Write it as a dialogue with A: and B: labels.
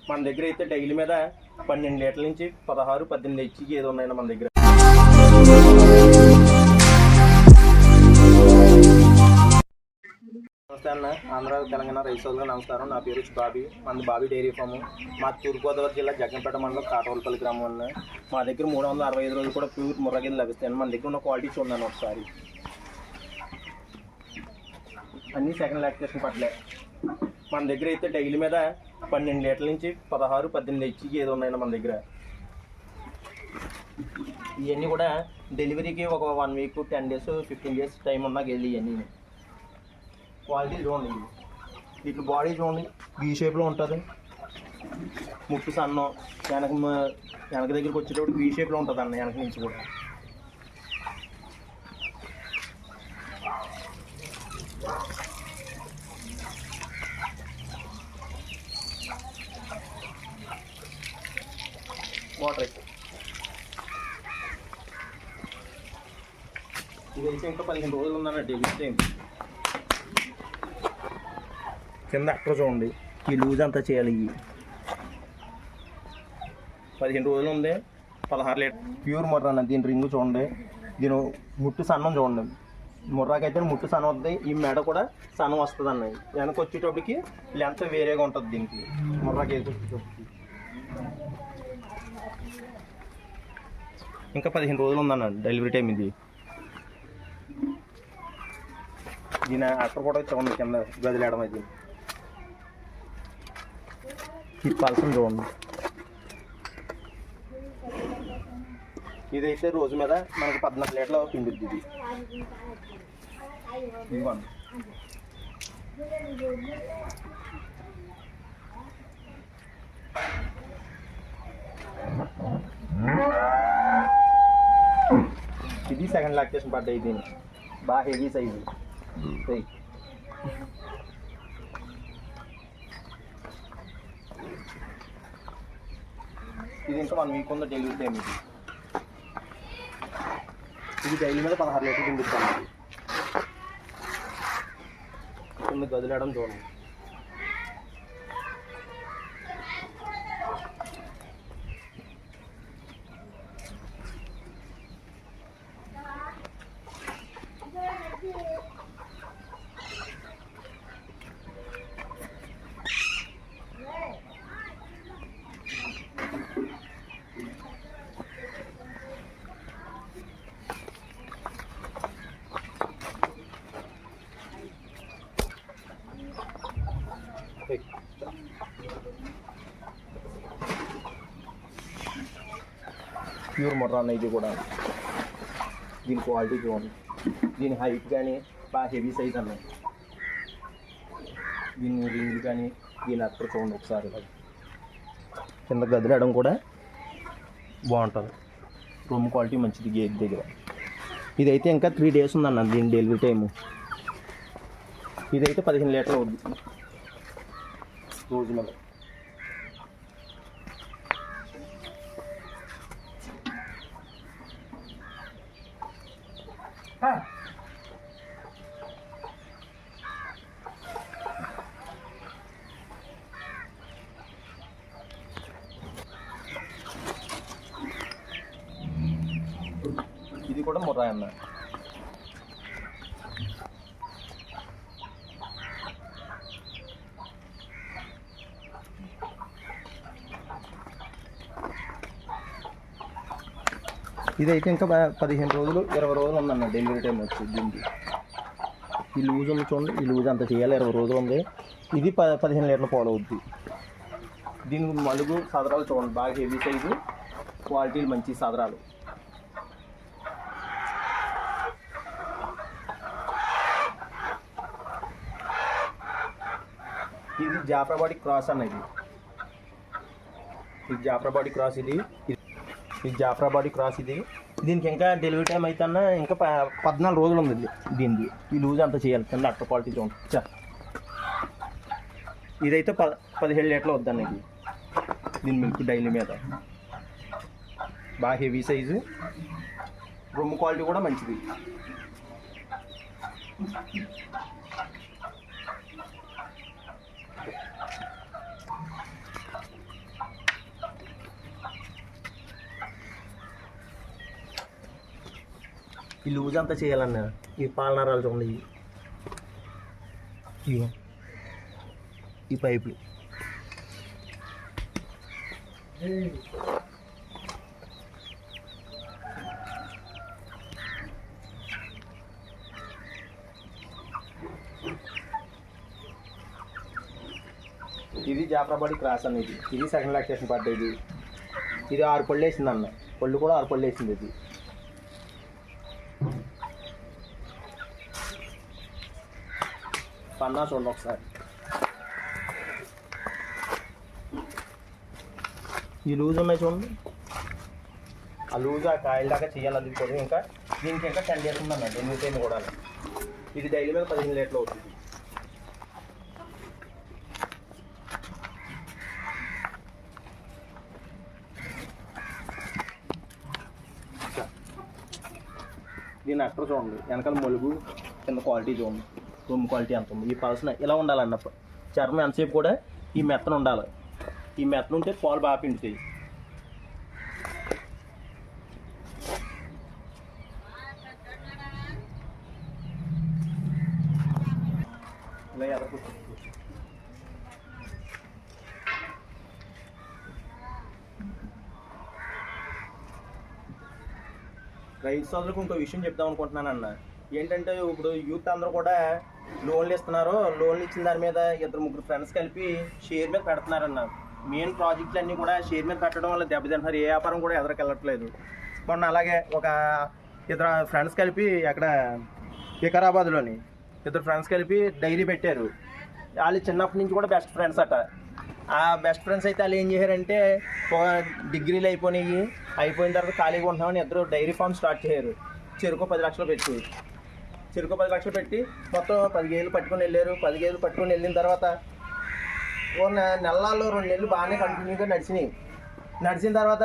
A: మన దగ్గర అయితే డైలీ మీద 12 లీటర్ల నుంచి 16, 18 హెచ్కి ఏదో ఉన్నాయండి మన దగ్గర. నమస్తే అన్న, ఆంధ్ర తెలంగాణ రైతు సోదరులకు నమస్కారం. నా పేరు బాబీ, మన బాబీ డైరీ ఫాము. మా తూర్పుగోదావరి జిల్లా జగ్గంపేట మండలం కాటవలపల్లి గ్రామం అన్న. మా దగ్గర 365 రోజులు కూడా ప్యూర్ ముర్రగిలు లభిస్తాయండి. మన దగ్గర ఉన్న క్వాలిటీ చూడండి ఒకసారి. అన్నీ సెకండ్ లాక్టేషన్ పట్లే. మన దగ్గర అయితే డైలీ మీద 12 లీటర్ల నుంచి 16, 18 హెచ్కి ఏదో ఉన్నాయండి మన దగ్గర. ఇవన్నీ కూడా డెలివరీకి ఒక 1 వీక్, 10 డేస్, 15 డేస్ టైం ఉన్నా వెళ్ళి ఇవన్నీ క్వాలిటీ చూడండి. ఇట్లా బాడీ చూడండి, బీ షేప్లో ఉంటుంది. ముక్కు సన్నం, వెనక దగ్గరికి వచ్చేటప్పుడు బీ షేప్లో ఉంటుంది అన్న, వెనక నుంచి కూడా. వాటర్ ఇదైతే ఇంకా 15 రోజులు ఉందన్నట్టు టైం. కింద అక్కడ చూడండి, ఈ లూజ్ అంతా చేయాలి. ఇవి 15 రోజులు ఉంది. 16 లీటర్ ప్యూర్ ముర్రా అన్న. దీని రింగు చూడండి, దీని ముట్టు సన్నం చూడండి. ముర్రాకైతే ముట్టు సన్నం వస్తుంది, ఈ మెడ కూడా సన్నం వస్తుంది అన్న. వెనక వచ్చేటప్పటికి లెంత్ వేరేగా ఉంటుంది దీనికి. ముర్రాకి వచ్చేటప్పటికి ఇంకా 15 రోజులు ఉందన్న డెలివరీ టైం. ఇది దీని అక్కడ కూడా చూడండి, కింద గదిలేయడం అది. ఈ పల్సం చూడండి. ఇదైతే రోజు మీద మనకి 14 లీటర్లు పిండుద్ది. ఇది ఇవ్వండి. ఇది సెకండ్ లాక్టేషన్ పడ్డాయి. దీన్ని బాగా హెవీ సైజు. ఇది ఇంకా 1 వీక్ ఉంది డెలివరీ టైం. ఇది డైలీ మీద 16 లీటర్లు పిండుతాను. కింద గదిలేయడం చూడండి. ప్యూర్ ముర్రా అన్న. ఇది కూడా దీని క్వాలిటీ చూడండి. దీని హైట్ కానీ బాగా హెవీ సైజ్ అన్న. దీని రింగ్ కానీ దీని అక్కడ చూడండి ఒకసారి. కింద గదిలేయడం కూడా బాగుంటుంది. రూమ్ క్వాలిటీ మంచిది గేట్ దగ్గర. ఇదైతే ఇంకా 3 డేస్ ఉందన్న దీని డెలివరీ టైము. ఇదైతే 15 లీటర్లు అవుద్ది రోజు మీద. ఇది కూడా ముర్రా అన్న. ఇదైతే ఇంకా 15 రోజులు, 20 రోజులు ఉందన్న డెలివరీ టైం వచ్చి. దీనికి ఈ లూజ్ ఉంది చూడండి, ఈ లూజ్ అంతా చేయాలి. 20 రోజులు ఉంది. ఇది 15 లీటర్ల పాలు అవుద్ది. దీనికి మలుగు సదరాలు చూడండి, బాగా హెవీ సైజు, క్వాలిటీలు మంచి సదరాలు. ఇది జాఫ్రాబాడీ క్రాస్ అన్న. ఇది జాఫ్రాబాడీ క్రాస్. ఇది జాఫ్రాబాడీ క్రాస్. ఇది దీనికి ఇంకా డెలివరీ టైం అయితే అన్న ఇంకా 14 రోజులు ఉంది దీనికి. ఈ లూజ్ అంతా చేయాలి. కింద అట్ట క్వాలిటీ చూడండి. ఇదైతే 17 లీటర్లు వద్దన్న. ఇది దీని మిల్క్ డైలీ మీద బాగా హెవీ సైజు, రొమ్ము క్వాలిటీ కూడా మంచిది. ఈ లూజ్ అంతా చేయాలన్న. ఈ పాలనరాలు చూడండి, ఇవి ఈ పైపులు. ఇది జాఫరాబాద్ క్రాస్ అన్న. ఇది సెకండ్ లాక్టేషన్ పడ్డది. ఇది 6 పళ్ళు వేసింది అన్న. పళ్ళు కూడా 6 పళ్ళు వేసింది. ఇది పన్నా చూడండి ఒకసారి. ఈ లూజ్ ఉన్నాయి చూడండి. ఆ లూజ్ ఆ కాయల దాకా చేయాలి. అది కూడా ఇంకా దీనికి ఇంకా 10 డేస్ ఉందన్న డెలివరీ టైం కూడా. ఇది డైలీ మీద 15 లీటర్లు అవుతుంది. దీని అక్కడ చూడండి, వెనకాల మొలుగు, కింద క్వాలిటీ చూడండి, రూమ్ క్వాలిటీ ఎంత ఉంది. ఈ పల్సన ఇలా ఉండాలన్న. చర్మం ఎంతసేపు కూడా ఈ మెత్తన ఉండాలి. ఈ మెత్తన ఉంటే పాలు బాగా పిండుతాయి. ఇలా ఎదకు రైతు సోదరులకు ఇంకో విషయం చెప్దాం అనుకుంటున్నాను అన్న. ఏంటంటే ఇప్పుడు యూత్ అందరూ కూడా లోన్లు ఇస్తున్నారు. లోన్లు ఇచ్చిన దాని మీద 2-3 ఫ్రెండ్స్ కలిపి షేర్ మీద పెడుతున్నారన్న. మెయిన్ ప్రాజెక్టులు అన్నీ కూడా షేర్ మీద పెట్టడం వల్ల దెబ్బతింటున్నారు. ఏ వ్యాపారం కూడా ఎదరికెళ్ళట్లేదు. మొన్న అలాగే ఒక 2 ఫ్రెండ్స్ కలిపి అక్కడ వికారాబాద్లోని 2 ఫ్రెండ్స్ కలిపి డైరీ పెట్టారు. వాళ్ళు చిన్నప్పటి నుంచి కూడా బెస్ట్ ఫ్రెండ్స్ అట. ఆ బెస్ట్ ఫ్రెండ్స్ అయితే వాళ్ళు ఏం చేశారంటే డిగ్రీలు అయిపోయిన తర్వాత ఖాళీగా ఉంటున్నామని 2 డైరీ ఫార్మ్ స్టార్ట్ చేశారు. చెరుకు 10 లక్షలు పెట్టి మొత్తం 10 గేదెలు పట్టుకొని వెళ్ళారు. 10 గేదెలు పట్టుకొని వెళ్ళిన తర్వాత నెలల్లో 2 నెలలు బాగానే కంటిన్యూగా నడిచిన తర్వాత